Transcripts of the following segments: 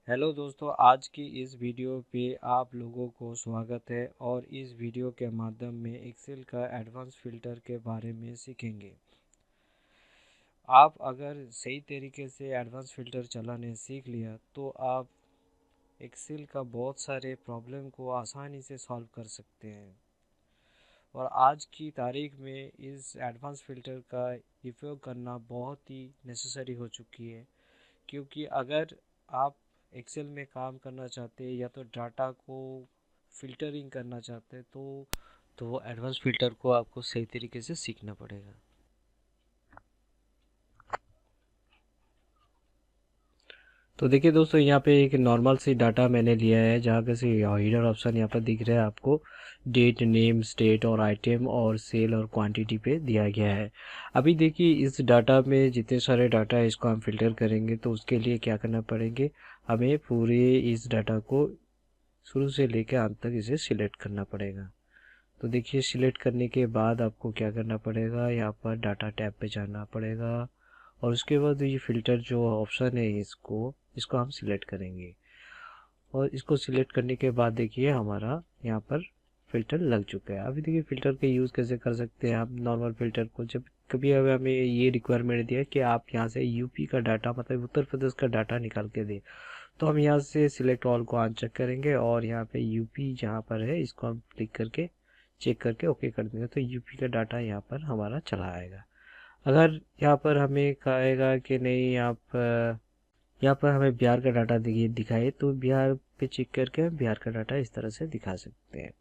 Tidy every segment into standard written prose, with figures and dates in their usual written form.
Hello दोस्तों, आज की इस वीडियो पे आप लोगों को स्वागत है। और इस वीडियो के माध्यम में एक्सेल का एडवांस फ़िल्टर के बारे में सीखेंगे। आप अगर सही तरीके से एडवांस फ़िल्टर चलाने सीख लिया तो आप एक्सेल का बहुत सारे प्रॉब्लम को आसानी से सॉल्व कर सकते हैं। और आज की तारीख में इस एडवांस फ़िल्टर का उपयोग करना बहुत ही नेसेसरी हो चुकी है, क्योंकि अगर आप एक्सेल में काम करना चाहते हैं या तो डाटा को फ़िल्टरिंग करना चाहते हैं तो वो एडवांस फ़िल्टर को आपको सही तरीके से सीखना पड़ेगा। तो देखिए दोस्तों, यहाँ पे एक नॉर्मल सी डाटा मैंने लिया है, जहाँ पे से हीडर ऑप्शन यहाँ पर दिख रहा है आपको। डेट, नेम, स्टेट और आइटम और सेल और क्वांटिटी पे दिया गया है। अभी देखिए, इस डाटा में जितने सारे डाटा है इसको हम फिल्टर करेंगे, तो उसके लिए क्या करना पड़ेंगे, हमें पूरे इस डाटा को शुरू से लेकर अंत तक इसे सिलेक्ट करना पड़ेगा। तो देखिए, सिलेक्ट करने के बाद आपको क्या करना पड़ेगा, यहाँ पर डाटा टैब पे जाना पड़ेगा। और उसके बाद ये फ़िल्टर जो ऑप्शन है इसको इसको हम सिलेक्ट करेंगे। और इसको सिलेक्ट करने के बाद देखिए हमारा यहाँ पर फ़िल्टर लग चुका है। अभी देखिए, फ़िल्टर का यूज़ कैसे कर सकते हैं आप। नॉर्मल फ़िल्टर को जब कभी अगर हमें ये रिक्वायरमेंट दिया कि आप यहाँ से यूपी का डाटा, मतलब उत्तर प्रदेश का डाटा निकाल के दे, तो हम यहाँ से सिलेक्ट ऑल को अनचेक करेंगे और यहाँ पे यूपी जहाँ पर है इसको हम क्लिक करके चेक करके ओके कर देंगे, तो यूपी का डाटा यहाँ पर हमारा चला आएगा। अगर यहाँ पर हमें कहेगा कि नहीं, आप यहाँ पर हमें बिहार का डाटा दिखाए, तो बिहार पे चेक करके हम बिहार का डाटा इस तरह से दिखा सकते हैं।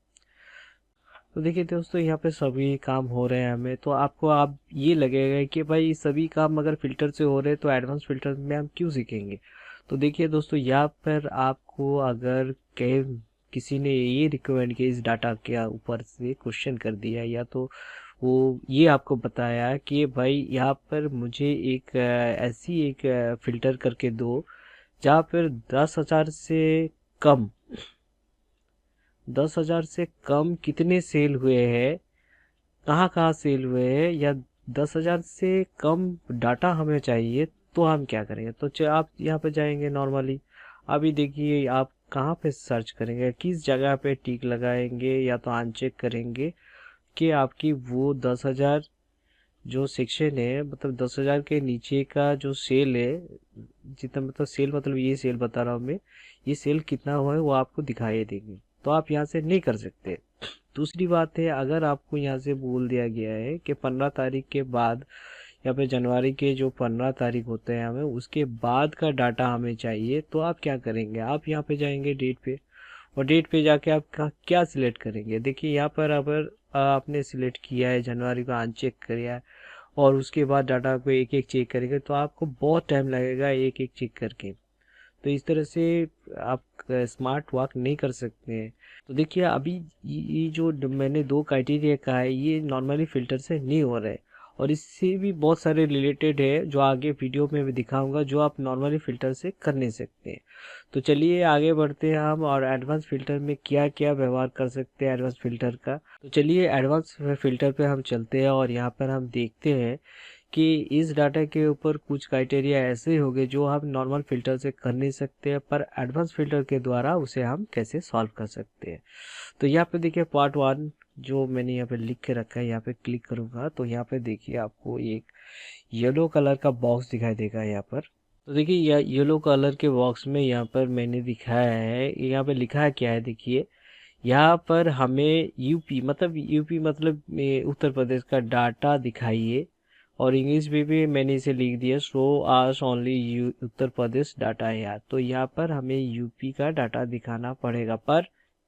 तो देखिए दोस्तों, यहाँ पे सभी काम हो रहे हैं हमें, तो आपको आप ये लगेगा कि भाई सभी काम अगर फ़िल्टर से हो रहे हैं तो एडवांस फ़िल्टर में हम क्यों सीखेंगे। तो देखिए दोस्तों, यहाँ पर आपको अगर कहीं किसी ने ये रिकमेंड किया, इस डाटा के ऊपर से क्वेश्चन कर दिया, या तो वो ये आपको बताया कि भाई यहाँ पर मुझे एक ऐसी एक फ़िल्टर करके दो जहाँ पर 10,000 से कम 10,000 से कम कितने सेल हुए हैं, कहाँ कहाँ सेल हुए हैं, या 10,000 से कम डाटा हमें चाहिए, तो हम क्या करेंगे। तो आप यहाँ पे जाएंगे नॉर्मली। अभी देखिए, आप कहाँ पे सर्च करेंगे, किस जगह पे टिक लगाएंगे, या तो अनचेक करेंगे कि आपकी वो 10,000 जो सेक्शन है, मतलब 10,000 के नीचे का जो सेल है, जितना मतलब सेल, मतलब ये सेल बता रहा हूँ मैं, ये सेल कितना हुआ है वो आपको दिखाई देंगे। तो आप यहाँ से नहीं कर सकते। दूसरी बात है, अगर आपको यहाँ से बोल दिया गया है कि 15 तारीख के बाद, या फिर जनवरी के जो 15 तारीख होते हैं हमें उसके बाद का डाटा हमें चाहिए, तो आप क्या करेंगे, आप यहाँ पे जाएंगे डेट पे। और डेट पे जाके आप क्या सिलेक्ट करेंगे। देखिए, यहाँ पर अगर आपने सिलेक्ट किया है जनवरी को, अनचेक किया है, और उसके बाद डाटा को एक एक चेक करेंगे तो आपको बहुत टाइम लगेगा एक एक चेक करके। तो इस तरह से आप स्मार्ट वर्क नहीं कर सकते हैं। तो देखिए, अभी ये जो मैंने दो क्राइटेरिया कहा है, ये नॉर्मली फ़िल्टर से नहीं हो रहा है। और इससे भी बहुत सारे रिलेटेड है जो आगे वीडियो में भी दिखाऊंगा, जो आप नॉर्मली फ़िल्टर से कर नहीं सकते हैं। तो चलिए आगे बढ़ते हैं हम, और एडवांस फ़िल्टर में क्या क्या व्यवहार कर सकते हैं एडवांस फ़िल्टर का। तो चलिए एडवांस फ़िल्टर पे हम चलते हैं, और यहाँ पर हम देखते हैं कि इस डाटा के ऊपर कुछ क्राइटेरिया ऐसे होंगे जो हम नॉर्मल फ़िल्टर से कर नहीं सकते हैं, पर एडवांस फ़िल्टर के द्वारा उसे हम कैसे सॉल्व कर सकते हैं। तो यहाँ पे देखिए, पार्ट वन जो मैंने यहाँ पे लिख के रखा है, यहाँ पे क्लिक करूँगा तो यहाँ पे देखिए आपको एक येलो कलर का बॉक्स दिखाई देगा यहाँ पर। तो देखिए, यह येलो कलर के बॉक्स में यहाँ पर मैंने दिखाया है, यहाँ पे लिखा है क्या है, देखिए यहाँ पर हमें यूपी, मतलब यूपी मतलब उत्तर प्रदेश का डाटा दिखाइए। और इंग्लिश में भी मैंने इसे लिख दिया, शो आस ओनली यू उत्तर प्रदेश डाटा है यार। तो यहाँ पर हमें यूपी का डाटा दिखाना पड़ेगा, पर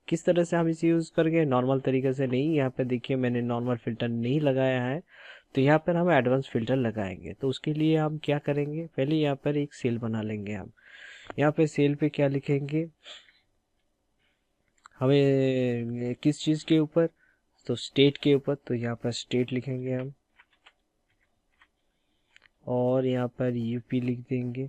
किस तरह से हम इसे यूज़ करेंगे, नॉर्मल तरीके से नहीं। यहाँ पे देखिए, मैंने नॉर्मल फ़िल्टर नहीं लगाया है, तो यहाँ पर हम एडवांस फ़िल्टर लगाएंगे। तो उसके लिए हम क्या करेंगे, पहले यहाँ पर एक सेल बना लेंगे हम। यहाँ पे सेल पे क्या लिखेंगे, हमें किस चीज़ के ऊपर, तो स्टेट के ऊपर, तो यहाँ पर स्टेट लिखेंगे हम। और यहाँ पर यूपी लिख देंगे।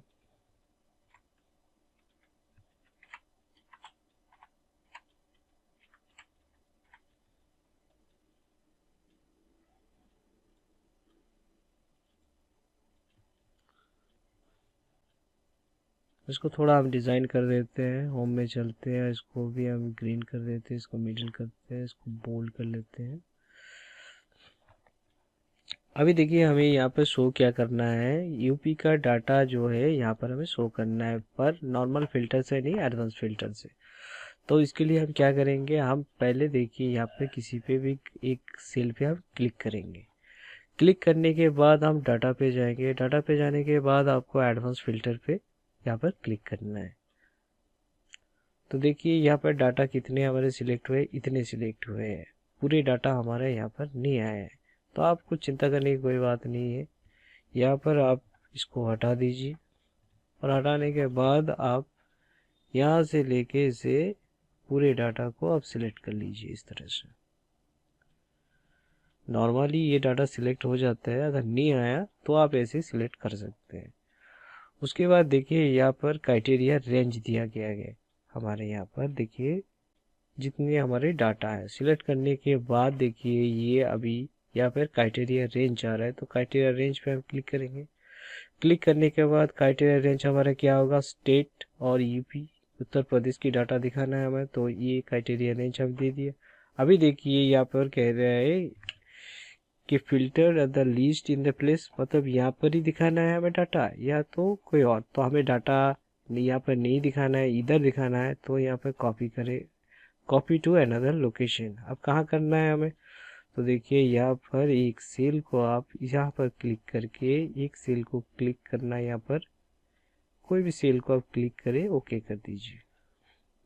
इसको थोड़ा हम डिज़ाइन कर देते हैं, होम में चलते हैं, इसको भी हम ग्रीन कर देते हैं, इसको मिडिल करते हैं, इसको बोल्ड कर लेते हैं। अभी देखिए हमें यहाँ पर शो क्या करना है, यूपी का डाटा जो है यहाँ पर हमें शो करना है, पर नॉर्मल फिल्टर से नहीं, एडवांस फिल्टर से। तो इसके लिए हम क्या करेंगे, हम पहले देखिए यहाँ पे किसी पे भी एक सेल पे हम क्लिक करेंगे। क्लिक करने के बाद हम डाटा पे जाएंगे, डाटा पे जाने के बाद आपको एडवांस फिल्टर पे यहाँ पर क्लिक करना है। तो देखिए यहाँ पर डाटा कितने हमारे सिलेक्ट हुए, इतने सिलेक्ट हुए हैं, पूरे डाटा हमारे यहाँ पर नहीं आए हैं। तो आपको चिंता करने की कोई बात नहीं है, यहाँ पर आप इसको हटा दीजिए और हटाने के बाद आप यहाँ से लेके इसे पूरे डाटा को आप सिलेक्ट कर लीजिए इस तरह से। नॉर्मली ये डाटा सिलेक्ट हो जाता है, अगर नहीं आया तो आप ऐसे सिलेक्ट कर सकते हैं। उसके बाद देखिए यहाँ पर क्राइटेरिया रेंज दिया गया है हमारे यहाँ पर, देखिए जितने हमारे डाटा है सिलेक्ट करने के बाद देखिए ये अभी यहाँ पर क्राइटेरिया रेंज आ रहा है, तो क्राइटेरिया रेंज पे हम क्लिक करेंगे। क्लिक करने के बाद क्राइटेरिया रेंज हमारा क्या होगा, स्टेट और यूपी उत्तर प्रदेश की डाटा दिखाना है हमें, तो ये क्राइटेरिया रेंज हम दे दिए। अभी देखिए यहाँ पर कह रहा है कि filter the least in the place, मतलब यहाँ पर ही दिखाना है हमें डाटा या तो कोई और। तो हमें डाटा यहाँ पर नहीं दिखाना है, इधर दिखाना है, तो यहाँ पर कॉपी करें, कॉपी टू अनदर लोकेशन। अब कहाँ करना है हमें, तो देखिए यहाँ पर एक सेल को आप यहाँ पर क्लिक करके एक सेल को क्लिक करना है, यहाँ पर कोई भी सेल को आप क्लिक करें, ओके कर दीजिए।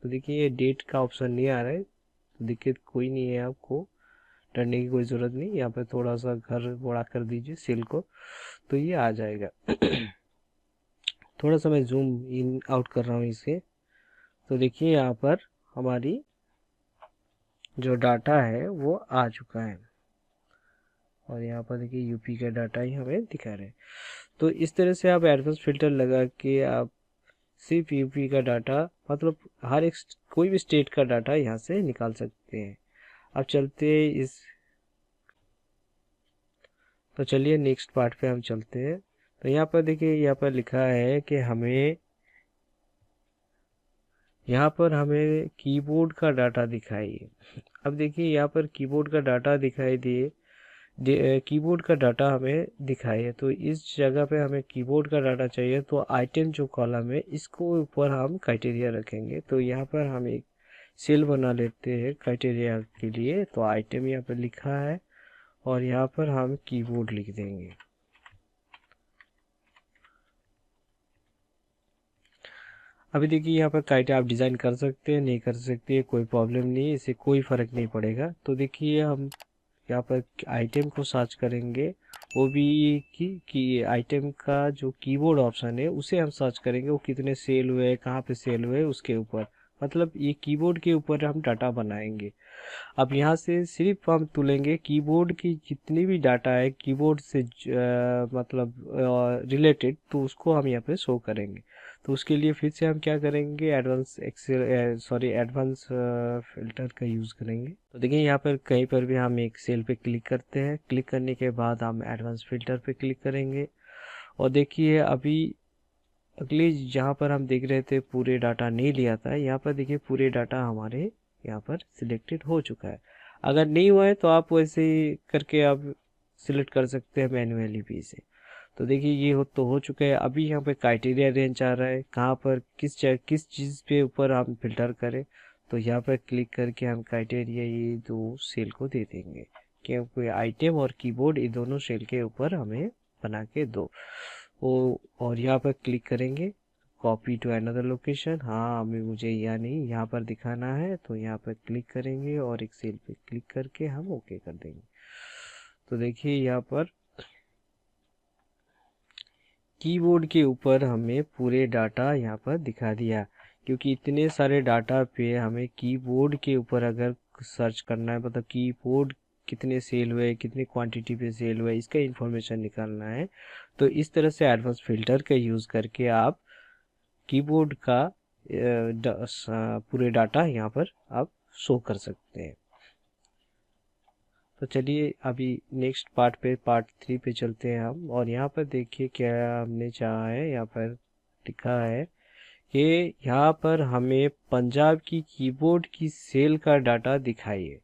तो देखिए ये डेट का ऑप्शन नहीं आ रहा है, तो दिक्कत कोई नहीं है, आपको डरने की कोई ज़रूरत नहीं। यहाँ पर थोड़ा सा घर बड़ा कर दीजिए सेल को, तो ये आ जाएगा। थोड़ा सा मैं जूम इन आउट कर रहा हूँ इसे, तो देखिए यहाँ पर हमारी जो डाटा है वो आ चुका है और यहाँ पर देखिए यूपी का डाटा ही हमें दिखा रहे हैं। तो इस तरह से आप एडवांस फिल्टर लगा के आप सिर्फ यूपी का डाटा, मतलब हर एक कोई भी स्टेट का डाटा यहाँ से निकाल सकते हैं। अब चलते हैं इस, तो चलिए नेक्स्ट पार्ट पे हम चलते हैं। तो यहाँ पर देखिए यहाँ पर लिखा है कि हमें यहाँ पर हमें कीबोर्ड का डाटा दिखाइए। अब देखिए यहाँ पर कीबोर्ड का डाटा दिखाई दिए, कीबोर्ड का डाटा हमें दिखाइए, तो इस जगह पे हमें कीबोर्ड का डाटा चाहिए। तो आइटम जो कॉलम है इसको ऊपर हम क्राइटेरिया रखेंगे, तो यहाँ पर हम एक सेल बना लेते हैं क्राइटेरिया के लिए। तो आइटम यहाँ पर लिखा है और यहाँ पर हम कीबोर्ड लिख देंगे। अभी देखिए यहाँ पर क्राइटेरिया आप डिज़ाइन कर सकते हैं, नहीं कर सकते, कोई प्रॉब्लम नहीं है, इससे कोई फ़र्क नहीं पड़ेगा। तो देखिए हम यहाँ पर आइटम को सर्च करेंगे, वो भी कि आइटम का जो कीबोर्ड ऑप्शन है उसे हम सर्च करेंगे, वो कितने सेल हुए, कहाँ पे सेल हुए उसके ऊपर, मतलब ये कीबोर्ड के ऊपर हम डाटा बनाएंगे। अब यहाँ से सिर्फ हम तुलेंगे कीबोर्ड की जितनी भी डाटा है कीबोर्ड से मतलब रिलेटेड, तो उसको हम यहाँ पे शो करेंगे। तो उसके लिए फिर से हम क्या करेंगे, एडवांस एक्सेल एडवांस फिल्टर का यूज़ करेंगे। तो देखिए यहाँ पर कहीं पर भी हम एक सेल पे क्लिक करते हैं, क्लिक करने के बाद हम एडवांस फिल्टर पे क्लिक करेंगे और देखिए अभी अगले जहाँ पर हम देख रहे थे पूरे डाटा नहीं लिया था, यहाँ पर देखिए पूरे डाटा हमारे यहाँ पर सिलेक्टेड हो चुका है। अगर नहीं हुआ है तो आप वैसे ही करके आप सिलेक्ट कर सकते हैं मैन्युअली भी इसे। तो देखिए ये हो चुका है। अभी यहाँ पे क्राइटेरिया रेंज आ रहा है, कहाँ पर किस चीज़ पे ऊपर हम फिल्टर करें, तो यहाँ पर क्लिक करके हम क्राइटेरिया ये दो सेल को दे देंगे, क्योंकि आइटम और कीबोर्ड ये दोनों सेल के ऊपर हमें बना के दो। वो और यहाँ पर क्लिक करेंगे, कॉपी टू अनदर लोकेशन, हाँ हमें मुझे यहाँ नहीं यहाँ पर दिखाना है, तो यहाँ पर क्लिक करेंगे और एक सेल पे क्लिक करके हम ओके कर देंगे। तो देखिए यहाँ पर कीबोर्ड के ऊपर हमें पूरे डाटा यहाँ पर दिखा दिया, क्योंकि इतने सारे डाटा पे हमें कीबोर्ड के ऊपर अगर सर्च करना है, मतलब कीबोर्ड कितने सेल हुए, कितने क्वांटिटी पे सेल हुए, इसका इंफॉर्मेशन निकालना है। तो इस तरह से एडवांस फिल्टर का यूज़ करके आप कीबोर्ड का पूरे डाटा यहाँ पर आप शो कर सकते हैं। तो चलिए अभी नेक्स्ट पार्ट पे, पार्ट 3 पे चलते हैं हम, और यहाँ पर देखिए क्या हमने चाहा है, यहाँ पर लिखा है कि यहाँ पर हमें पंजाब की कीबोर्ड की सेल का डाटा दिखाइए।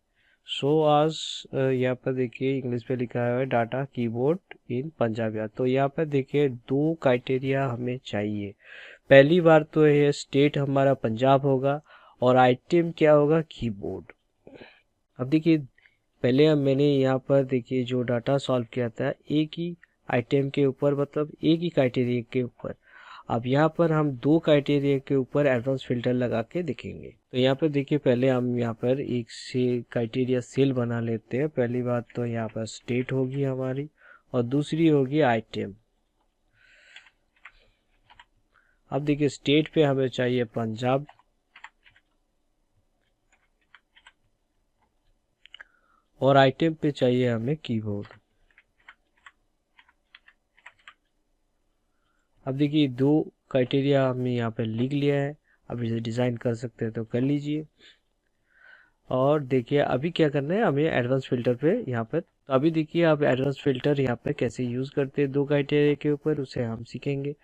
शो आज, यहाँ पर देखिए इंग्लिश पे लिखा हुआ है डाटा कीबोर्ड इन पंजाब। या तो यहाँ पर देखिए दो क्राइटेरिया हमें चाहिए। पहली बार तो ये स्टेट हमारा पंजाब होगा और आइटम क्या होगा, कीबोर्ड। अब देखिए पहले मैंने यहाँ पर देखिए जो डाटा सॉल्व किया था एक ही आइटम के ऊपर, मतलब एक ही क्राइटेरिया के ऊपर। अब यहाँ पर हम दो क्राइटेरिया के ऊपर एडवांस फिल्टर लगा के देखेंगे। तो यहाँ पर देखिए पहले हम यहाँ पर एक से क्राइटेरिया सेल बना लेते हैं। पहली बात तो यहाँ पर स्टेट होगी हमारी और दूसरी होगी आइटम। अब देखिए स्टेट पे हमें चाहिए पंजाब और आइटम पे चाहिए हमें कीबोर्ड। अब देखिए दो क्राइटेरिया हमने यहाँ पे लिख लिया है। अब इसे डिज़ाइन कर सकते हैं तो कर लीजिए। और देखिए अभी क्या करना है हमें एडवांस फिल्टर पे यहाँ पर। तो अभी देखिए आप एडवांस फिल्टर यहाँ पे कैसे यूज़ करते हैं दो क्राइटेरिया के ऊपर, उसे हम सीखेंगे।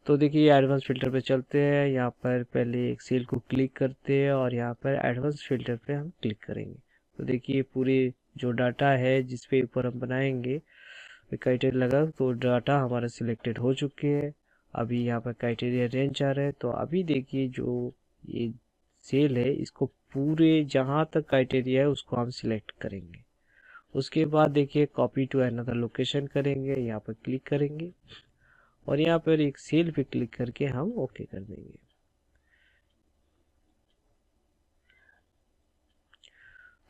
तो देखिए एडवांस फिल्टर पे चलते हैं। यहाँ पर पहले एक सेल को क्लिक करते हैं और यहाँ पर एडवांस फिल्टर पे हम क्लिक करेंगे। तो देखिए पूरे जो डाटा है जिस पे ऊपर हम बनाएंगे क्राइटेरिया लगा तो डाटा हमारा सिलेक्टेड हो चुके हैं। अभी यहाँ पर क्राइटेरिया रेंज आ रहा है। तो अभी देखिए जो ये सेल है इसको पूरे जहाँ तक क्राइटेरिया है उसको हम सिलेक्ट करेंगे। उसके बाद देखिए कॉपी टू अनदर लोकेशन करेंगे, यहाँ पर क्लिक करेंगे और यहाँ पर एक सेल पे क्लिक करके हम ओके कर देंगे।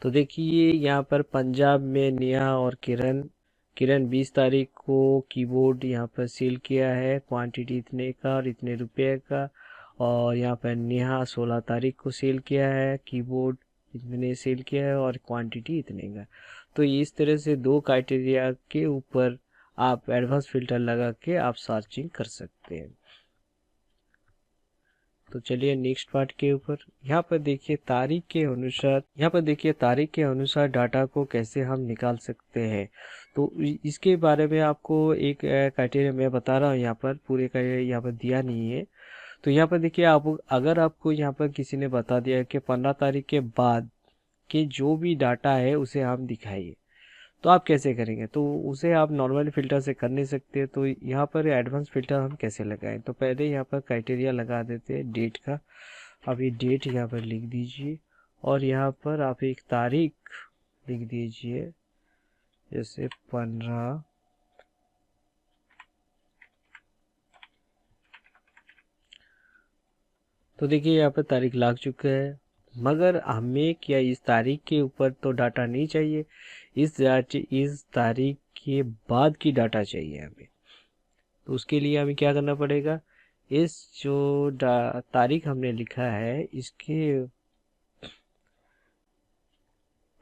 तो देखिए यहाँ पर पंजाब में नेहा और किरण किरण 20 तारीख को कीबोर्ड यहाँ पर सेल किया है, क्वांटिटी इतने का और इतने रुपए का। और यहाँ पर नेहा 16 तारीख को सेल किया है, कीबोर्ड इतने सेल किया है और क्वांटिटी इतने का। तो इस तरह से दो क्राइटेरिया के ऊपर आप एडवांस फिल्टर लगा के आप सर्चिंग कर सकते हैं। तो चलिए नेक्स्ट पार्ट के ऊपर। यहाँ पर देखिए तारीख के अनुसार डाटा को कैसे हम निकाल सकते हैं। तो इसके बारे में आपको एक क्राइटेरिया मैं बता रहा हूँ। यहाँ पर पूरे का यहाँ पर दिया नहीं है। तो यहाँ पर देखिए आप अगर आपको यहाँ पर किसी ने बता दिया कि 15 तारीख के बाद के जो भी डाटा है उसे हम दिखाइए, तो आप कैसे करेंगे। तो उसे आप नॉर्मल फिल्टर से कर नहीं सकते। तो यहाँ पर एडवांस फिल्टर हम कैसे लगाएं। तो पहले यहाँ पर क्राइटेरिया लगा देते हैं डेट का। अभी डेट यहाँ पर लिख दीजिए और यहाँ पर आप एक तारीख लिख दीजिए, जैसे 15। तो देखिए यहाँ पर तारीख लग चुका है, मगर हमें क्या इस तारीख के ऊपर तो डाटा नहीं चाहिए। इस तारीख के बाद की डाटा चाहिए हमें। तो उसके लिए हमें क्या करना पड़ेगा, इस जो तारीख हमने लिखा है इसके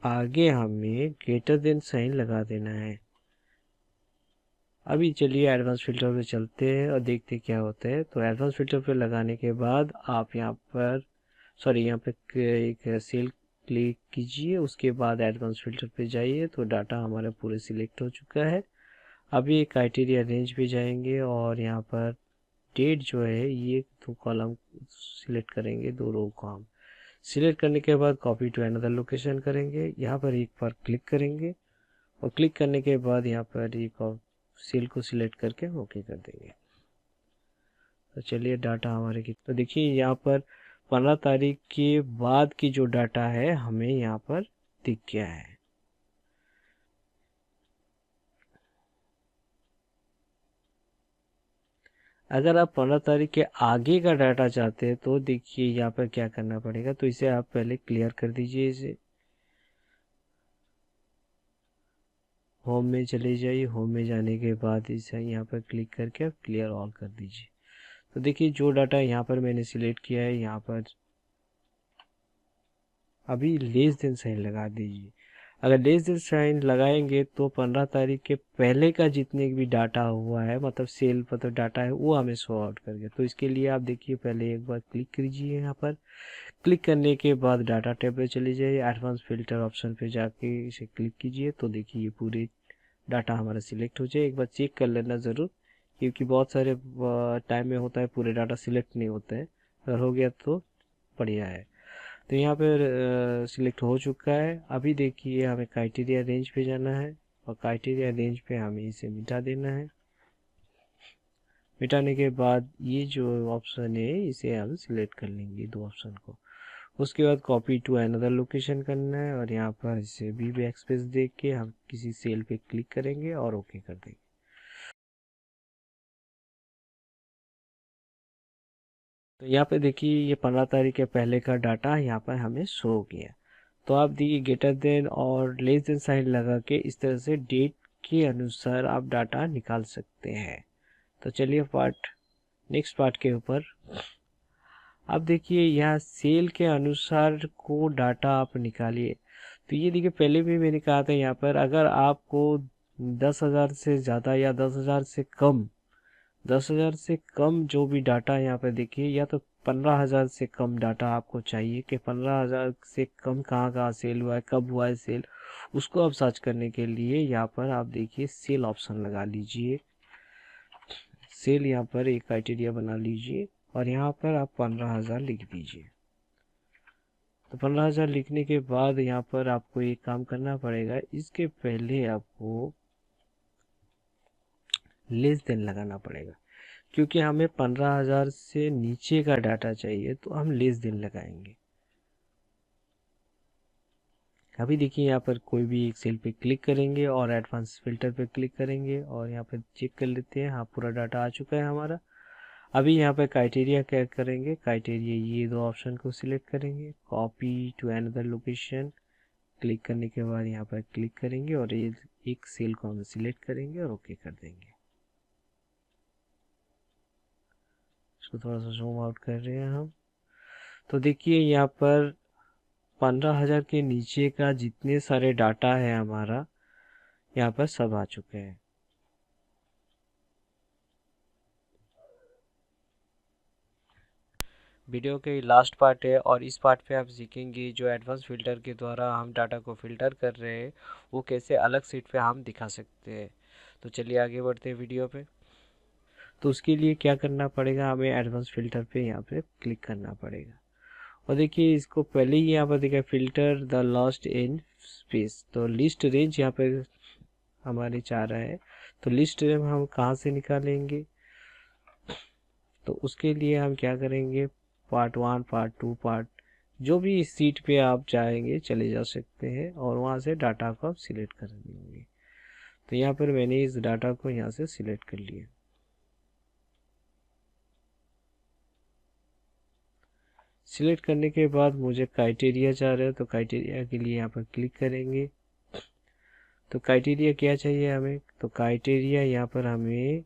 आगे हमें ग्रेटर देन साइन लगा देना है। अभी चलिए एडवांस फिल्टर पे चलते हैं और देखते क्या होता है। तो एडवांस फिल्टर पे लगाने के बाद आप यहाँ पर यहाँ पे एक सेल क्लिक कीजिए। उसके बाद एडवांस फिल्टर पे जाइए तो डाटा हमारा पूरे सिलेक्ट हो चुका है। अभी क्राइटेरिया रेंज पे जाएंगे और यहाँ पर डेट जो है ये दो कॉलम सिलेक्ट करेंगे, दो रो को हम सिलेक्ट करने के बाद कॉपी टू अनदर लोकेशन करेंगे। यहाँ पर एक बार क्लिक करेंगे और क्लिक करने के बाद यहाँ पर एक और सेल को सिलेक्ट करके ओके कर देंगे। तो चलिए डाटा हमारे की, तो देखिए यहाँ पर 15 तारीख के बाद की जो डाटा है हमें यहाँ पर दिख गया है। अगर आप 15 तारीख के आगे का डाटा चाहते हैं तो देखिए यहाँ पर क्या करना पड़ेगा। तो इसे आप पहले क्लियर कर दीजिए। इसे होम में चले जाइए। होम में जाने के बाद इसे यहाँ पर क्लिक करके आप क्लियर ऑल कर दीजिए। तो देखिए जो डाटा यहाँ पर मैंने सिलेक्ट किया है यहाँ पर अभी लेस देन साइन लगा दीजिए। अगर लेस देन साइन लगाएंगे तो 15 तारीख के पहले का जितने भी डाटा हुआ है, मतलब सेल मतलब डाटा है, वो हमें शो आउट करके। तो इसके लिए आप देखिए पहले एक बार क्लिक कीजिए। यहाँ पर क्लिक करने के बाद डाटा टैब पे चले जाइए, एडवांस फिल्टर ऑप्शन पे जाके इसे क्लिक कीजिए। तो देखिए ये पूरे डाटा हमारा सिलेक्ट हो जाए। एक बार चेक कर लेना ज़रूर, क्योंकि बहुत सारे टाइम में होता है पूरे डाटा सिलेक्ट नहीं होते हैं। अगर हो गया तो बढ़िया है। तो यहाँ पर सिलेक्ट हो चुका है। अभी देखिए हमें क्राइटेरिया रेंज पे जाना है और क्राइटेरिया रेंज पे हमें इसे मिटा देना है। मिटाने के बाद ये जो ऑप्शन है इसे हम सिलेक्ट कर लेंगे, दो ऑप्शन को। उसके बाद कॉपी टू अनदर लोकेशन करना है और यहाँ पर इसे भी बैक स्पेस दे के हम किसी सेल पे क्लिक करेंगे और ओके कर देंगे। तो यहाँ पे देखिए ये 15 तारीख के पहले का डाटा यहाँ पर हमें शो हो गया। तो आप देखिए ग्रेटर देन और लेस देन साइन लगा के इस तरह से डेट के अनुसार आप डाटा निकाल सकते हैं। तो चलिए नेक्स्ट पार्ट के ऊपर। अब देखिए यहाँ सेल के अनुसार को डाटा आप निकालिए। तो ये देखिए पहले भी मैंने कहा था यहाँ पर अगर आपको 10,000 से ज़्यादा या 10,000 से कम, 10,000 से कम जो भी डाटा यहाँ पर देखिए, या तो 15,000 से कम डाटा आपको चाहिए कि 15,000 से कम कहाँ कहाँ सेल हुआ है, कब हुआ है सेल, उसको आप सर्च करने के लिए यहाँ पर आप देखिए सेल ऑप्शन लगा लीजिए। सेल यहाँ पर एक क्राइटेरिया बना लीजिए और यहाँ पर आप 15,000 लिख दीजिए। तो 15,000 लिखने के बाद यहाँ पर आपको एक काम करना पड़ेगा, इसके पहले आपको लेस देन लगाना पड़ेगा, क्योंकि हमें 15,000 से नीचे का डाटा चाहिए तो हम लेस देन लगाएंगे। अभी देखिए यहाँ पर कोई भी एक सेल पे क्लिक करेंगे और एडवांस फिल्टर पे क्लिक करेंगे और यहाँ पर चेक कर लेते हैं। हाँ, पूरा डाटा आ चुका है हमारा। अभी यहाँ पे क्राइटेरिया क्या करेंगे, क्राइटेरिया ये दो ऑप्शन को सिलेक्ट करेंगे, copy to another location, click करने के बाद यहाँ पर क्लिक करेंगे और ये एक सेल को हम सिलेक्ट करेंगे और ओके कर देंगे। इसको थोड़ा सा जूम आउट कर रहे हैं हम। तो देखिए यहाँ पर 15,000 के नीचे का जितने सारे डाटा है हमारा यहाँ पर सब आ चुके हैं। वीडियो के लास्ट पार्ट है और इस पार्ट पे आप सीखेंगे जो एडवांस फिल्टर के द्वारा हम डाटा को फिल्टर कर रहे हैं वो कैसे अलग सीट पे हम दिखा सकते हैं। तो चलिए आगे बढ़ते हैं वीडियो पे। तो उसके लिए क्या करना पड़ेगा, हमें एडवांस फिल्टर पे यहाँ पे क्लिक करना पड़ेगा और देखिए इसको पहले ही यहाँ पर देखा filter the last in space. तो लिस्ट रेंज यहाँ पे हमारे चाह रहा है, तो लिस्ट रेंज हम कहाँ से निकालेंगे, तो उसके लिए हम क्या करेंगे, पार्ट 1, पार्ट 2, पार्ट जो भी इस सीट पे आप चाहेंगे चले जा सकते हैं और वहाँ से डाटा को आप सिलेक्ट कर लेंगे। तो यहाँ पर मैंने इस डाटा को यहाँ से सिलेक्ट कर लिया। सिलेक्ट करने के बाद मुझे क्राइटेरिया चाह रहा है तो क्राइटेरिया के लिए यहाँ पर क्लिक करेंगे। तो क्राइटेरिया क्या चाहिए हमें, तो क्राइटेरिया यहाँ पर हमें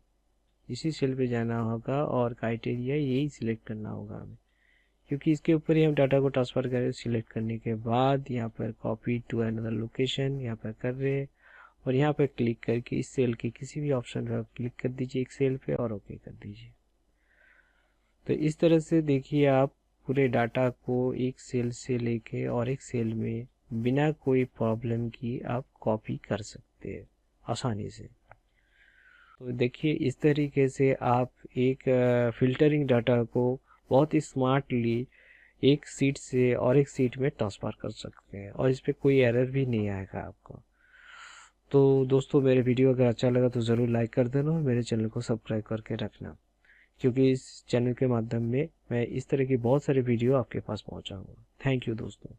इसी सेल पे जाना होगा और क्राइटेरिया यही सिलेक्ट करना होगा हमें, क्योंकि इसके ऊपर ही हम डाटा को ट्रांसफ़र करें। सिलेक्ट करने के बाद यहाँ पर कॉपी टू अनदर लोकेशन यहाँ पर कर रहे हैं और यहाँ पर क्लिक करके इस सेल के किसी भी ऑप्शन पर क्लिक कर दीजिए एक सेल पे और ओके कर दीजिए। तो इस तरह से देखिए आप पूरे डाटा को एक सेल से लेके और एक सेल में बिना कोई प्रॉब्लम की आप कॉपी कर सकते हैं आसानी से। तो देखिए इस तरीके से आप एक फिल्टरिंग डाटा को बहुत ही स्मार्टली एक सीट से और एक सीट में ट्रांसफ़र कर सकते हैं और इस पर कोई एरर भी नहीं आएगा आपको। तो दोस्तों मेरे वीडियो अगर अच्छा लगा तो ज़रूर लाइक कर देना और मेरे चैनल को सब्सक्राइब करके रखना, क्योंकि इस चैनल के माध्यम में मैं इस तरह की बहुत सारे वीडियो आपके पास पहुंचाऊंगा। थैंक यू दोस्तों।